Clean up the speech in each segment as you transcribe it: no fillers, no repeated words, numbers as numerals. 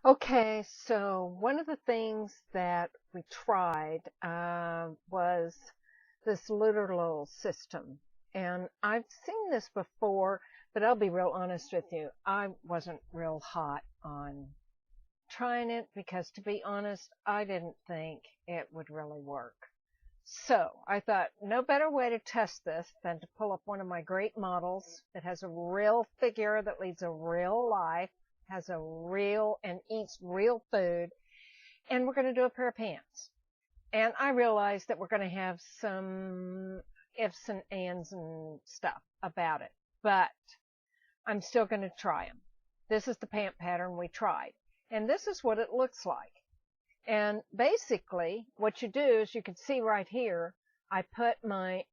Okay, so one of the things that we tried was this Lutterloh system. And I've seen this before, but I'll be real honest with you. I wasn't real hot on trying it because, to be honest, I didn't think it would really work. So I thought no better way to test this than to pull up one of my great models that has a real figure that leads a real life, has a real and eats real food, and we're going to do a pair of pants. And I realized that we're going to have some ifs and ands and stuff about it, but I'm still going to try them. This is the pant pattern we tried, and this is what it looks like. And basically, what you do is you can see right here, I put my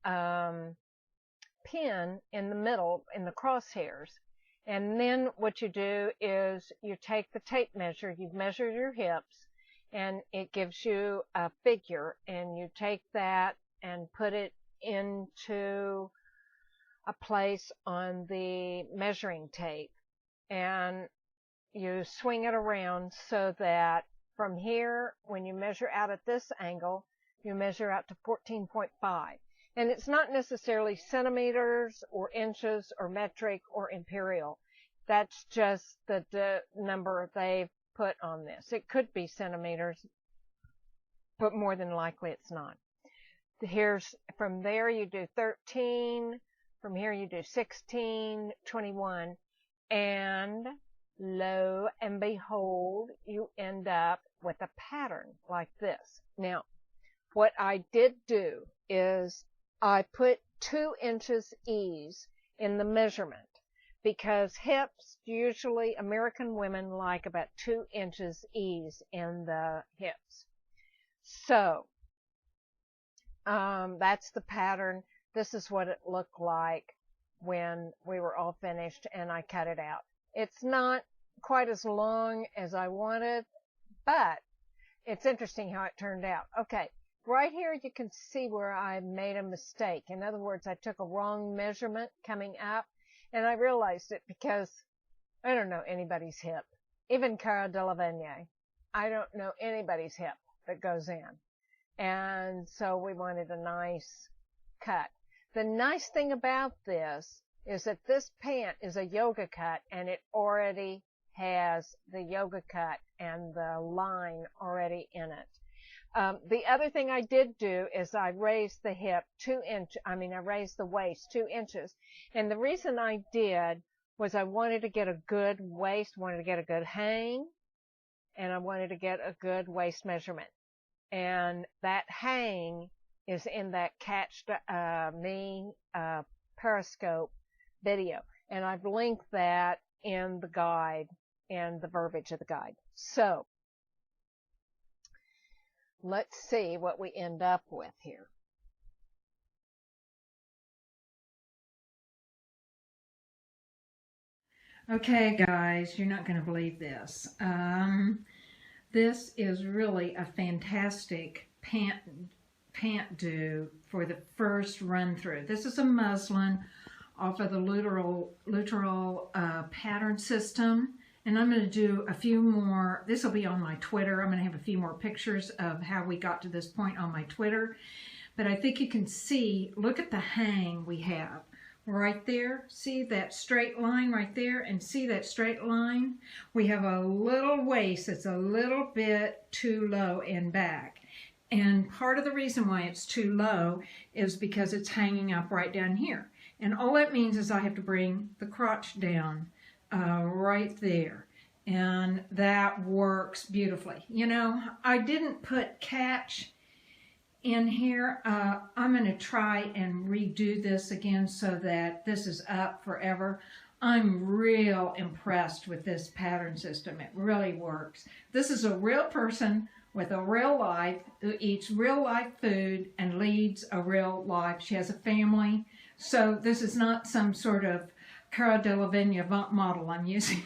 pin in the middle in the crosshairs. And then what you do is you take the tape measure, you measure your hips, and it gives you a figure, and you take that and put it into a place on the measuring tape, and you swing it around so that from here, when you measure out at this angle, you measure out to 14.5. And it's not necessarily centimeters or inches or metric or imperial. That's just the number they've put on this. It could be centimeters, but more than likely it's not. Here's, from there you do 13, from here you do 16, 21, and lo and behold, you end up with a pattern like this. Now, what I did do is I put 2 inches ease in the measurement because hips, usually American women like about 2 inches ease in the hips. So, that's the pattern. This is what it looked like when we were all finished and I cut it out. It's not quite as long as I wanted, but it's interesting how it turned out. Okay, right here you can see where I made a mistake. In other words, I took a wrong measurement coming up, and I realized it because I don't know anybody's hip. Even Cara Delevingne. I don't know anybody's hip that goes in. And so we wanted a nice cut. The nice thing about this is that this pant is a yoga cut, and it already has the yoga cut and the line already in it. The other thing I did do is I raised the hip I raised the waist 2 inches. And the reason I did was I wanted to get a good waist, wanted to get a good hang, and I wanted to get a good waist measurement. And that hang is in that Catch Me Periscope video. And I've linked that in the guide, in the verbiage of the guide. So, let's see what we end up with here. Okay, guys, you're not going to believe this. This is really a fantastic pant do for the first run through. This is a muslin off of the Lutterloh pattern system. And I'm going to do a few more. This will be on my Twitter. I'm going to have a few more pictures of how we got to this point on my Twitter. But I think you can see, look at the hang we have right there. See that straight line right there, and see that straight line? We have a little waist that's a little bit too low in back. And part of the reason why it's too low is because it's hanging up right down here. And all that means is I have to bring the crotch down right there, and that works beautifully. You know, I didn't put catch in here. I'm going to try and redo this again so that this is up forever. I'm real impressed with this pattern system. It really works. This is a real person with a real life who eats real life food and leads a real life. She has a family. So this is not some sort of Cara Delevingne model I'm using.